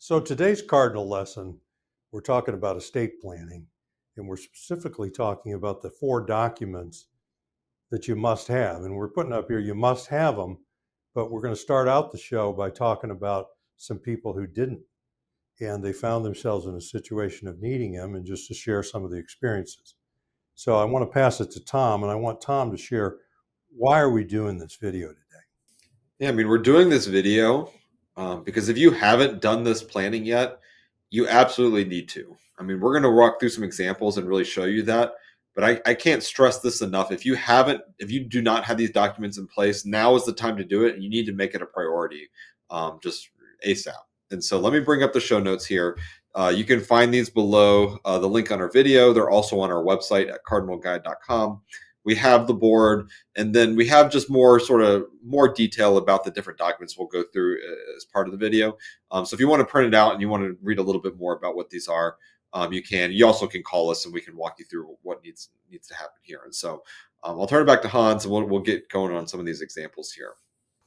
So today's cardinal lesson, we're talking about estate planning, and we're specifically talking about the 4 documents that you must have. And we're putting up here, you must have them, but we're going to start out the show by talking about some people who didn't, and they found themselves in a situation of needing them, and just to share some of the experiences. So I want to pass it to Tom, and I want Tom to share, why are we doing this video today? Yeah, we're doing this video because if you haven't done this planning yet, you absolutely need to. We're going to walk through some examples and really show you that. But I can't stress this enough. If you do not have these documents in place, now is the time to do it, and you need to make it a priority, just ASAP. And so let me bring up the show notes here. You can find these below the link on our video. They're also on our website at cardinalguide.com. We have the board, and then we have just more detail about the different documents we'll go through as part of the video. So if you want to print it out and you want to read a little bit more about what these are, you can. You also can call us and we can walk you through what needs to happen here. And so I'll turn it back to Hans, and we'll get going on some of these examples here.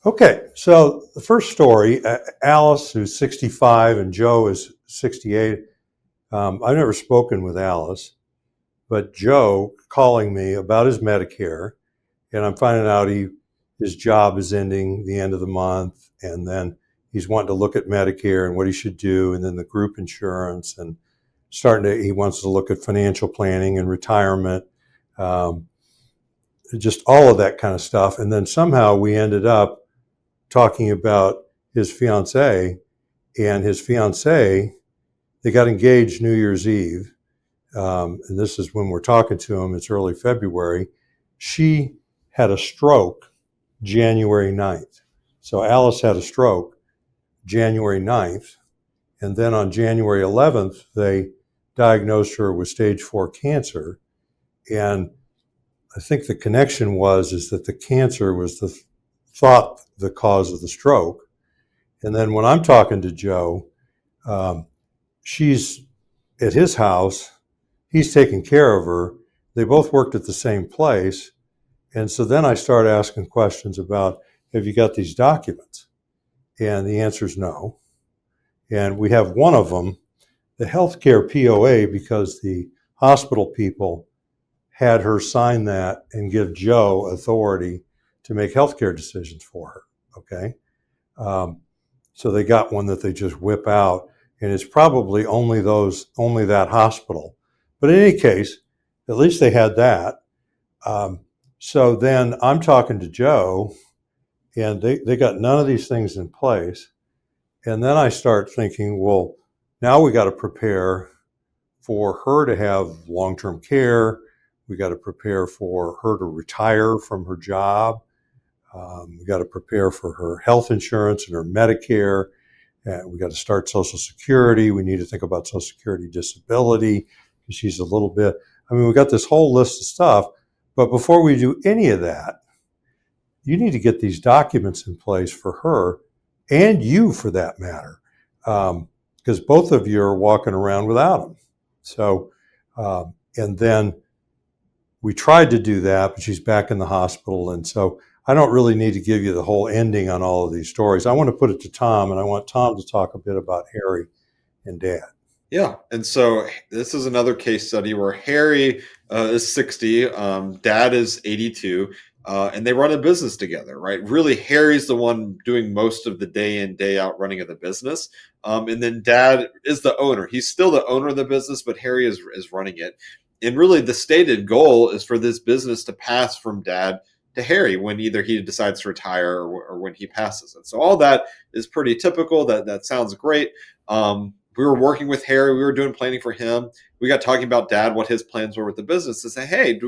Okay, so the first story, Alice, who's 65, and Joe is 68. I've never spoken with Alice, but Joe calling me about his Medicare, and I'm finding out his job is ending the end of the month, and then he's wanting to look at Medicare and what he should do, and then the group insurance, and he wants to look at financial planning and retirement, just all of that kind of stuff. And then somehow we ended up talking about his fiance, and his fiance, they got engaged New Year's Eve. And this is when we're talking to him, it's early February. She had a stroke January 9th. So Alice had a stroke January 9th. And then on January 11th, they diagnosed her with stage 4 cancer. And I think the connection is that the cancer was thought the cause of the stroke. And then when I'm talking to Joe, she's at his house. He's taking care of her. They both worked at the same place. And so then I start asking questions about, have you got these documents? And the answer is no. And we have one of them, the healthcare POA, because the hospital people had her sign that and give Joe authority to make healthcare decisions for her. Okay. So they got one that they just whip out, and it's probably only that hospital. But in any case, at least they had that. So then I'm talking to Joe, and they got none of these things in place. And then I start thinking, well, now we got to prepare for her to have long-term care. We got to prepare for her to retire from her job. We got to prepare for her health insurance and her Medicare. We got to start Social Security. We need to think about Social Security disability, because she's a little bit, we got this whole list of stuff. But before we do any of that, you need to get these documents in place for her, and you for that matter, because both of you are walking around without them. So, and then we tried to do that, but she's back in the hospital. And so I don't really need to give you the whole ending on all of these stories. I want to put it to Tom, and I want Tom to talk a bit about Harry and Dad. Yeah, and so this is another case study where Harry is 60, Dad is 82, and they run a business together, right? Really, Harry's the one doing most of the day in, day out running of the business, and then Dad is the owner. He's still the owner of the business, but Harry is running it. And really, the stated goal is for this business to pass from Dad to Harry when either he decides to retire or when he passes. And so all that is pretty typical. That sounds great. We were working with Harry. We were doing planning for him. We got talking about Dad, what his plans were with the business, to say, hey,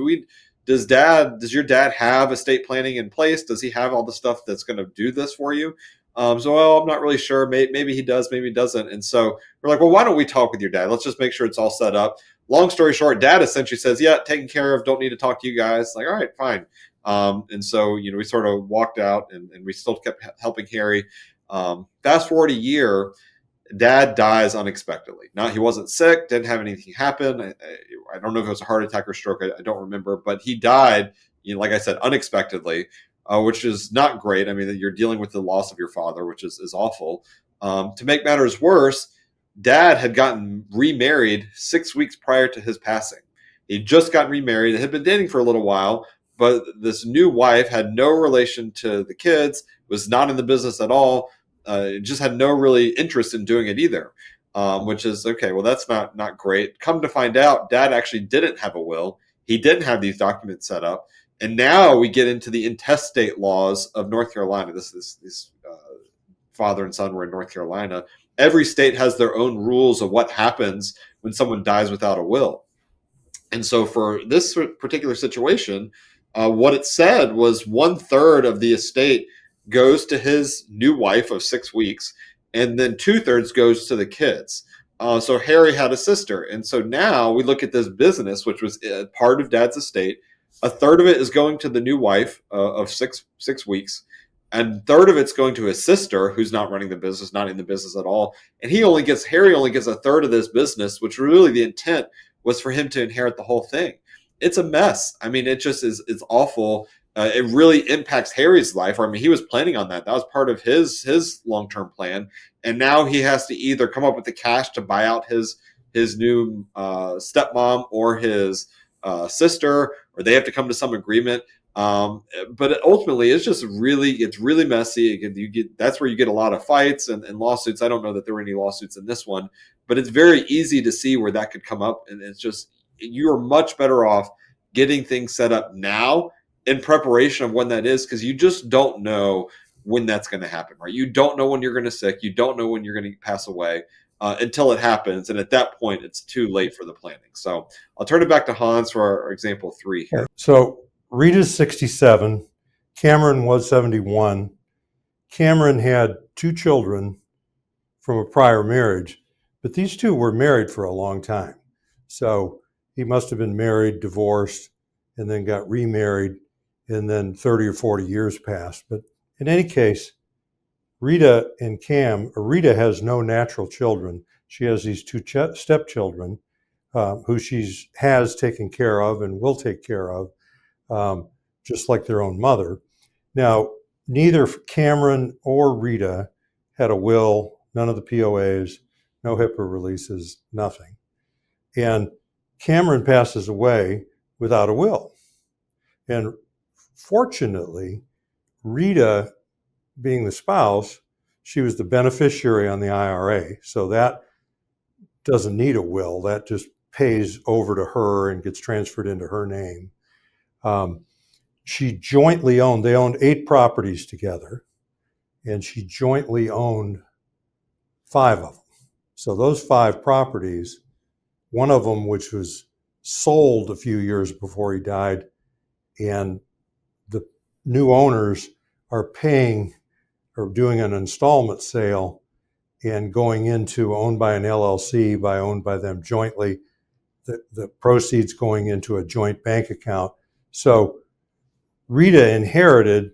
does your dad have estate planning in place? Does he have all the stuff that's going to do this for you? So I'm not really sure. Maybe he does, maybe he doesn't. And so we're like, well, why don't we talk with your dad? Let's just make sure it's all set up. Long story short, Dad essentially says, yeah, taken care of. Don't need to talk to you guys. Like, all right, fine. And so, we sort of walked out, and we still kept helping Harry. Fast forward a year, Dad dies unexpectedly. Now, he wasn't sick, didn't have anything happen. I don't know if it was a heart attack or stroke. I don't remember, but he died, like I said, unexpectedly, which is not great. You're dealing with the loss of your father, which is awful. To make matters worse, Dad had gotten remarried 6 weeks prior to his passing. He'd just gotten remarried and had been dating for a little while, but this new wife had no relation to the kids, was not in the business at all, just had no really interest in doing it either. Which is okay. Well, that's not great. Come to find out, Dad actually didn't have a will. He didn't have these documents set up, and now we get into the intestate laws of North Carolina. This father and son were in North Carolina. Every state has their own rules of what happens when someone dies without a will. And so for this particular situation, what it said was 1/3 of the estate goes to his new wife of 6 weeks, and then 2/3 goes to the kids. So Harry had a sister. And so now we look at this business, which was part of Dad's estate. A third of it is going to the new wife of six weeks, and a third of it's going to his sister, who's not running the business, not in the business at all. And Harry only gets a third of this business, which really the intent was for him to inherit the whole thing. It's a mess. I mean, it just is. It's awful. It really impacts Harry's life. I mean, he was planning on that. That was part of his long term plan, and now he has to either come up with the cash to buy out his new stepmom or his sister, or they have to come to some agreement. But ultimately, it's really messy. That's where you get a lot of fights and lawsuits. I don't know that there were any lawsuits in this one, but it's very easy to see where that could come up. And it's just, you are much better off getting things set up now in preparation of when that is, because you just don't know when that's going to happen, right? You don't know when you're going to sick. You don't know when you're going to pass away until it happens. And at that point, it's too late for the planning. So I'll turn it back to Hans for our example 3 here. So Rita's 67. Cameron was 71. Cameron had 2 children from a prior marriage, but these 2 were married for a long time. So he must have been married, divorced, and then got remarried, and then 30 or 40 years passed. But in any case, Rita Rita has no natural children. She has these 2 stepchildren who she has taken care of and will take care of, just like their own mother. Now, neither Cameron or Rita had a will, none of the POAs, no HIPAA releases, nothing. And Cameron passes away without a will. And fortunately, Rita, being the spouse, she was the beneficiary on the IRA. So that doesn't need a will. That just pays over to her and gets transferred into her name. She jointly owned, they owned 8 properties together, and she jointly owned 5 of them. So those 5 properties, one of them, which was sold a few years before he died, and the new owners are paying or doing an installment sale and going into owned by an LLC, owned by them jointly, the proceeds going into a joint bank account. So Rita inherited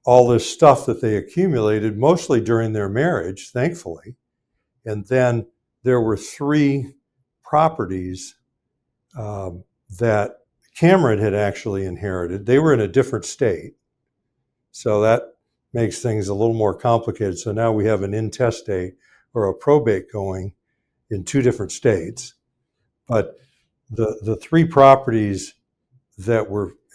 all this stuff that they accumulated, mostly during their marriage, thankfully. And then there were 3 properties that Cameron had actually inherited. They were in a different state. So that makes things a little more complicated. So now we have an intestate or a probate going in 2 different states. But the 3 properties it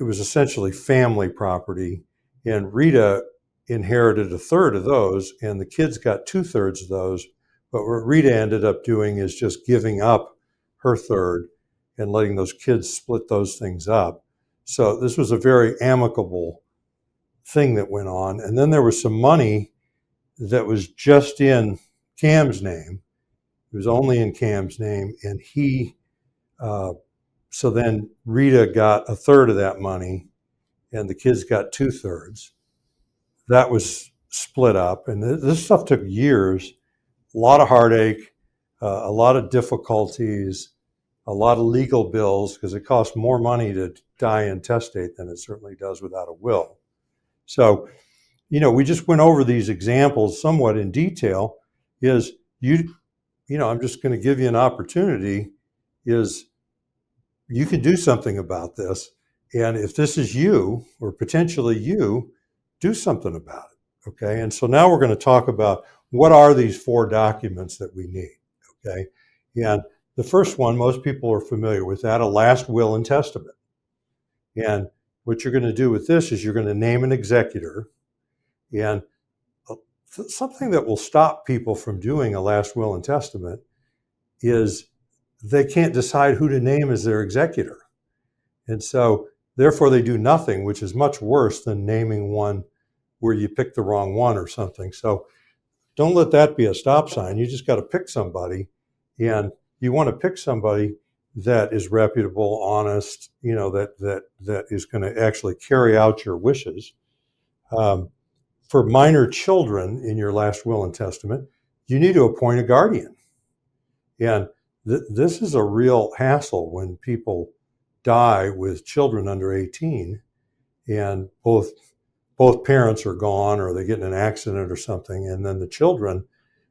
was essentially family property, and Rita inherited a third of those, and the kids got 2/3 of those. But what Rita ended up doing is just giving up her third and letting those kids split those things up. So this was a very amicable thing that went on. And then there was some money that was just in Cam's name. It was only in Cam's name, and so then Rita got a third of that money, and the kids got 2/3. That was split up, and this stuff took years, a lot of heartache, a lot of difficulties, a lot of legal bills, because it costs more money to die intestate than it certainly does without a will. So, we just went over these examples somewhat in detail. I'm just going to give you an opportunity, you can do something about this. And if this is you, or potentially you, do something about it. Okay. And so now we're going to talk about what are these 4 documents that we need. Okay. And the first one, most people are familiar with that, a last will and testament. And what you're going to do with this is you're going to name an executor. And something that will stop people from doing a last will and testament is they can't decide who to name as their executor. And so, therefore, they do nothing, which is much worse than naming one where you pick the wrong one or something. So, don't let that be a stop sign. You just got to pick somebody, and you want to pick somebody that is reputable, honest, that is going to actually carry out your wishes. For minor children in your last will and testament, you need to appoint a guardian. And this is a real hassle when people die with children under 18 and both parents are gone or they get in an accident or something. And then the children,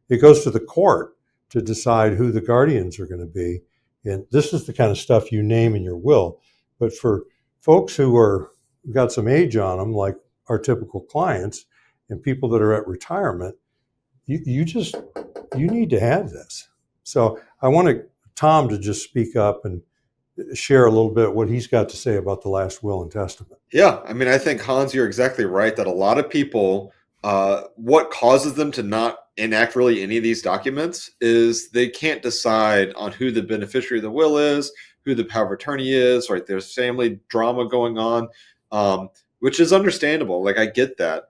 it goes to the court to decide who the guardians are going to be. And this is the kind of stuff you name in your will. But for folks who got some age on them, like our typical clients and people that are at retirement, you need to have this. So I want Tom to just speak up and share a little bit what he's got to say about the last will and testament. Yeah, I mean, I think Hans, you're exactly right that a lot of people, what causes them to not enact really any of these documents is they can't decide on who the beneficiary of the will is, who the power of attorney is, right? There's family drama going on, which is understandable. Like, I get that.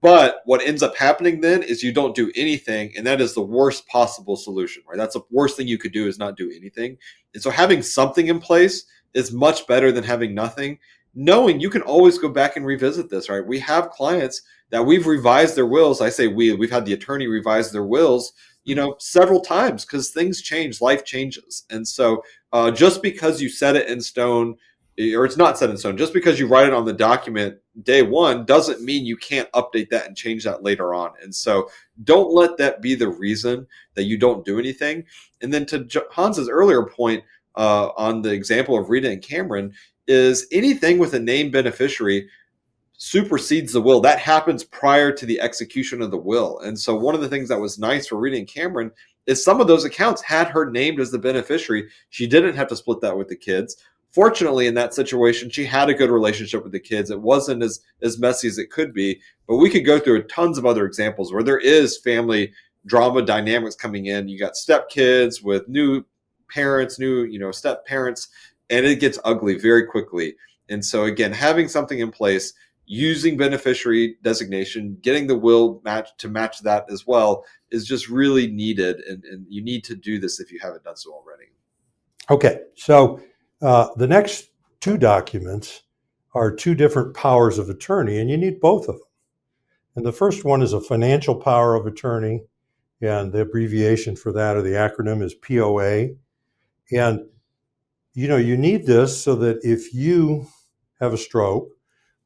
But what ends up happening then is you don't do anything, and that is the worst possible solution, right? That's the worst thing you could do is not do anything. And so having something in place is much better than having nothing. Knowing you can always go back and revisit this, right? We have clients that we've revised their wills. I say we've had the attorney revise their wills, several times because things change, life changes. And so just because you set it in stone, or it's not set in stone, just because you write it on the document day one doesn't mean you can't update that and change that later on. And so don't let that be the reason that you don't do anything. And then to Hans's earlier point on the example of Rita and Cameron, is anything with a named beneficiary supersedes the will. That happens prior to the execution of the will. And so one of the things that was nice for Rita and Cameron is some of those accounts had her named as the beneficiary. She didn't have to split that with the kids. Fortunately, in that situation, she had a good relationship with the kids. It wasn't as messy as it could be, but we could go through tons of other examples where there is family drama dynamics coming in. You got stepkids with new parents, new step parents, and it gets ugly very quickly. And so again, having something in place, using beneficiary designation, getting the will to match that as well is just really needed. And you need to do this if you haven't done so already. Okay, so the next two documents are two different powers of attorney, and you need both of them. And the first one is a financial power of attorney, and the abbreviation for that or the acronym is POA. And you need this so that if you have a stroke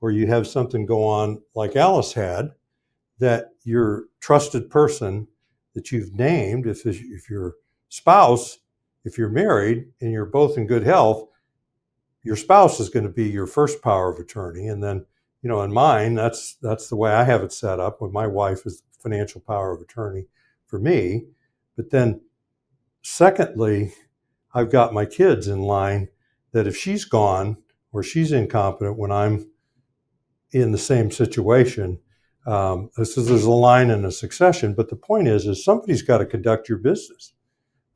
or you have something go on like Alice had, that your trusted person that you've named, if your spouse, if you're married and you're both in good health, your spouse is going to be your first power of attorney. And then, in mine, that's the way I have it set up, with my wife as the financial power of attorney for me. But then secondly, I've got my kids in line that if she's gone or she's incompetent when I'm in the same situation, there's a line in a succession. But the point is somebody's got to conduct your business,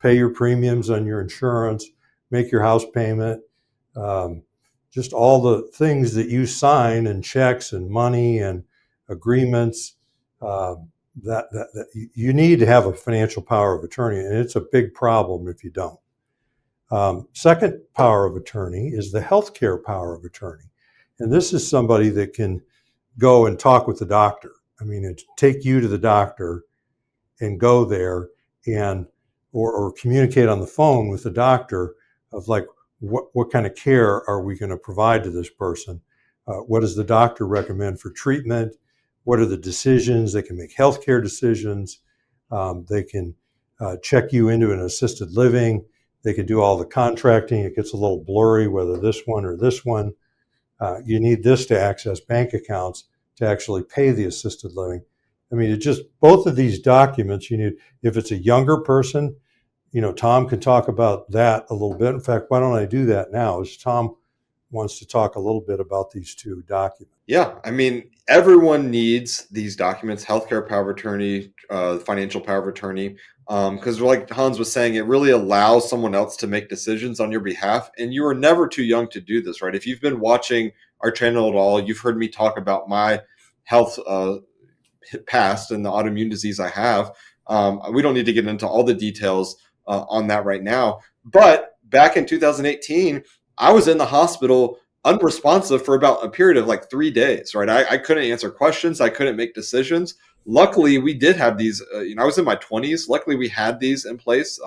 pay your premiums on your insurance, make your house payment, just all the things that you sign and checks and money and agreements. That you need to have a financial power of attorney, and it's a big problem if you don't. Second power of attorney is the healthcare power of attorney. And this is somebody that can go and talk with the doctor. I mean, it's take you to the doctor and go there and or communicate on the phone with the doctor of like, what kind of care are we going to provide to this person? What does the doctor recommend for treatment? What are the decisions? They can make healthcare decisions. They can check you into an assisted living. They can do all the contracting. It gets a little blurry whether this one or this one. You need this to access bank accounts to actually pay the assisted living. I mean, both of these documents you need. If it's a younger person, Tom can talk about that a little bit. In fact, why don't I do that now? Is Tom wants to talk a little bit about these two documents. Yeah, I mean, everyone needs these documents: healthcare power of attorney, financial power of attorney, because, like Hans was saying, it really allows someone else to make decisions on your behalf, and you are never too young to do this, right? If you've been watching our channel at all, you've heard me talk about my health past and the autoimmune disease I have. We don't need to get into all the details on that right now. But back in 2018, I was in the hospital unresponsive for about a period of like 3 days, right? I couldn't answer questions. I couldn't make decisions. Luckily, we did have these, I was in my 20s. Luckily, we had these in place,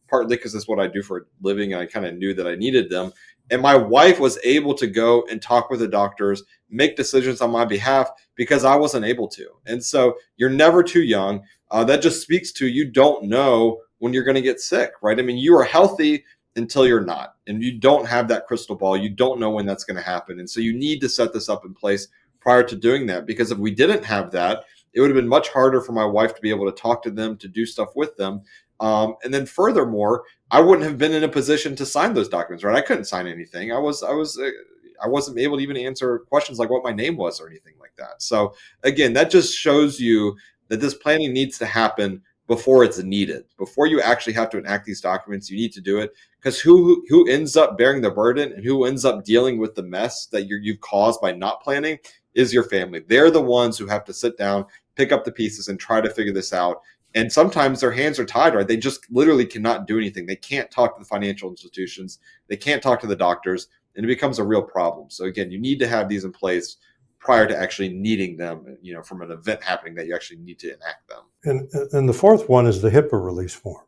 partly because it's what I do for a living. And I kind of knew that I needed them. And my wife was able to go and talk with the doctors, make decisions on my behalf because I wasn't able to. And so you're never too young. That just speaks to you don't know when you're going to get sick, right? I mean, you are healthy until you're not, and you don't have that crystal ball. You don't know when that's going to happen. And so you need to set this up in place prior to doing that, because if we didn't have that, it would have been much harder for my wife to be able to talk to them, to do stuff with them. And then furthermore, I wouldn't have been in a position to sign those documents, right? I couldn't sign anything. I wasn't able to even answer questions like what my name was or anything like that. So again, that just shows you that this planning needs to happen before it's needed. Before you actually have to enact these documents, you need to do it, because who ends up bearing the burden and who ends up dealing with the mess that you've caused by not planning is your family. They're the ones who have to sit down, pick up the pieces, and try to figure this out. And sometimes their hands are tied, right? They just literally cannot do anything. They can't talk to the financial institutions. They can't talk to the doctors, and it becomes a real problem. So again, you need to have these in place prior to actually needing them, from an event happening that you actually need to enact them. And the fourth one is the HIPAA release form.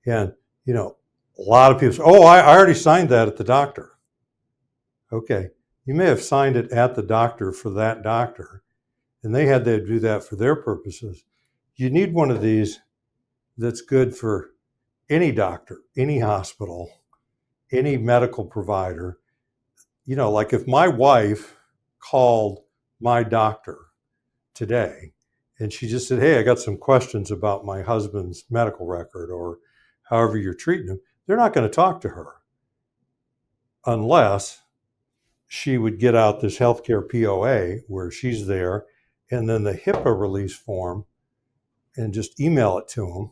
And, a lot of people say, oh, I already signed that at the doctor. Okay. You may have signed it at the doctor for that doctor, and they had to do that for their purposes. You need one of these that's good for any doctor, any hospital, any medical provider. Like if my wife called my doctor today and she just said, hey, I got some questions about my husband's medical record or however you're treating him, they're not going to talk to her unless she would get out this healthcare POA where she's there, and then the HIPAA release form, and just email it to them.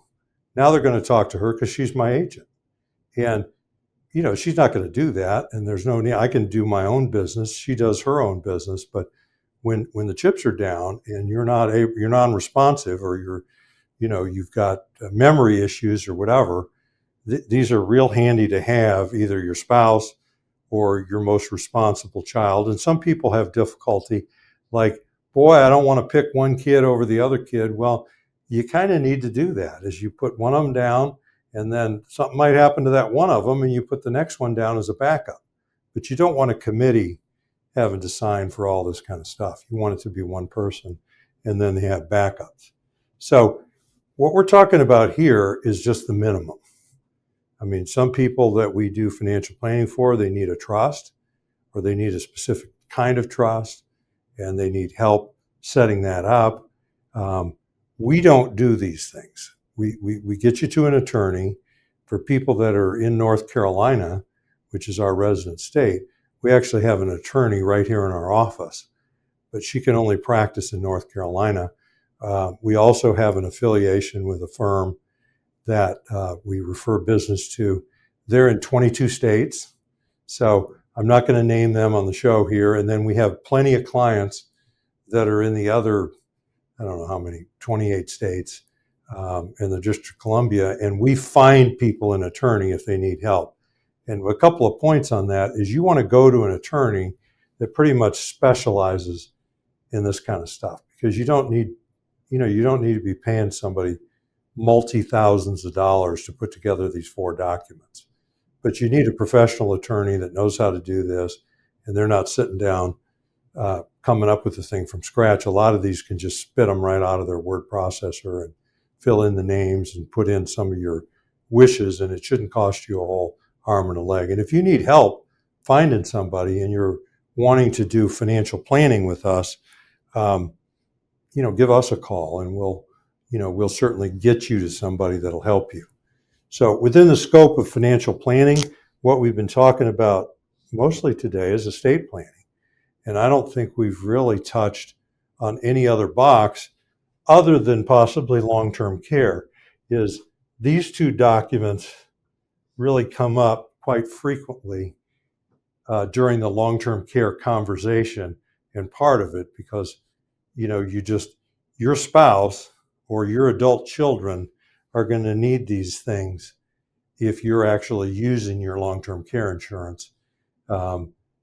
Now they're going to talk to her because she's my agent. And, she's not going to do that. And there's no need. I can do my own business. She does her own business. But when the chips are down and you're non-responsive, or you've got memory issues or whatever, these are real handy to have, either your spouse or your most responsible child. And some people have difficulty, like, boy, I don't want to pick one kid over the other kid. Well, you kind of need to do that, as you put one of them down, and then something might happen to that one of them, and you put the next one down as a backup. But you don't want a committee having to sign for all this kind of stuff. You want it to be one person, and then they have backups. So what we're talking about here is just the minimum. I mean, some people that we do financial planning for, they need a trust, or they need a specific kind of trust, and they need help setting that up. We don't do these things. We get you to an attorney. For people that are in North Carolina, which is our resident state, we actually have an attorney right here in our office, but she can only practice in North Carolina. We also have an affiliation with a firm that we refer business to. They're in 22 states. So I'm not going to name them on the show here. And then we have plenty of clients that are in the other, I don't know how many, 28 states in the District of Columbia. And we find people an attorney if they need help. And a couple of points on that is you want to go to an attorney that pretty much specializes in this kind of stuff, because you don't need to be paying somebody multi-thousands of dollars to put together these 4 documents. But you need a professional attorney that knows how to do this, and they're not sitting down coming up with the thing from scratch. A lot of these can just spit them right out of their word processor and fill in the names and put in some of your wishes, and it shouldn't cost you a whole arm and a leg. And if you need help finding somebody and you're wanting to do financial planning with us, give us a call, and we'll certainly get you to somebody that'll help you. So within the scope of financial planning, what we've been talking about mostly today is estate planning. And I don't think we've really touched on any other box other than possibly long-term care. Is these two documents really come up quite frequently during the long-term care conversation, and part of it because your spouse or your adult children are going to need these things if you're actually using your long-term care insurance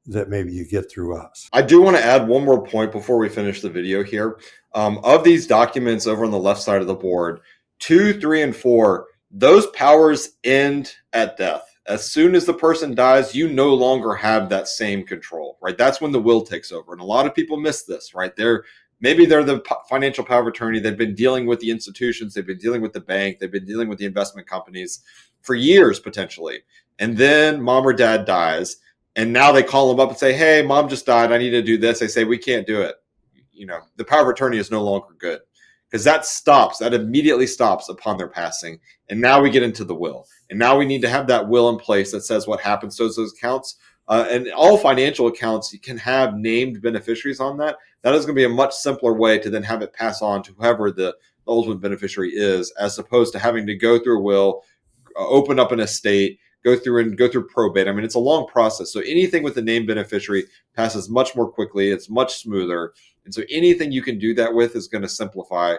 that maybe you get through us. I do want to add one more point before we finish the video here. Of these documents over on the left side of the board, 2, 3, and 4, those powers end at death. As soon as the person dies, you no longer have that same control, right? That's when the will takes over. And a lot of people miss this, right? Maybe they're the financial power of attorney. They've been dealing with the institutions. They've been dealing with the bank. They've been dealing with the investment companies for years, potentially. And then mom or dad dies. And now they call them up and say, hey, mom just died. I need to do this. They say, we can't do it. The power of attorney is no longer good because that immediately stops upon their passing. And now we get into the will. And now we need to have that will in place that says what happens to those accounts. And all financial accounts, you can have named beneficiaries on that. That is going to be a much simpler way to then have it pass on to whoever the ultimate beneficiary is, as opposed to having to go through a will, open up an estate, go through probate. I mean, it's a long process. So anything with the named beneficiary passes much more quickly. It's much smoother. And so anything you can do that with is going to simplify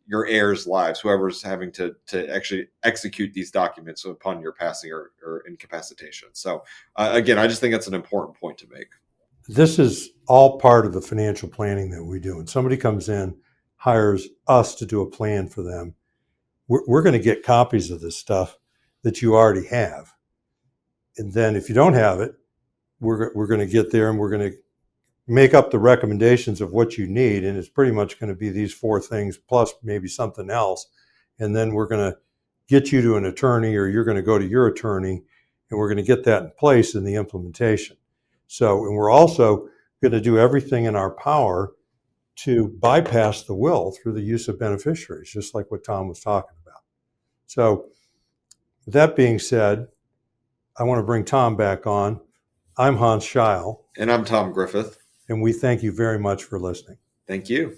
your heirs' lives, whoever's having to actually execute these documents upon your passing or incapacitation. So again, I just think that's an important point to make. This is all part of the financial planning that we do. When somebody comes in, hires us to do a plan for them, we're going to get copies of this stuff that you already have. And then if you don't have it, we're going to get there and we're going to make up the recommendations of what you need. And it's pretty much going to be these 4 things plus maybe something else. And then we're going to get you to an attorney, or you're going to go to your attorney, and we're going to get that in place in the implementation. So, and we're also going to do everything in our power to bypass the will through the use of beneficiaries, just like what Tom was talking about. So with that being said, I want to bring Tom back on. I'm Hans Scheil. And I'm Tom Griffith. And we thank you very much for listening. Thank you.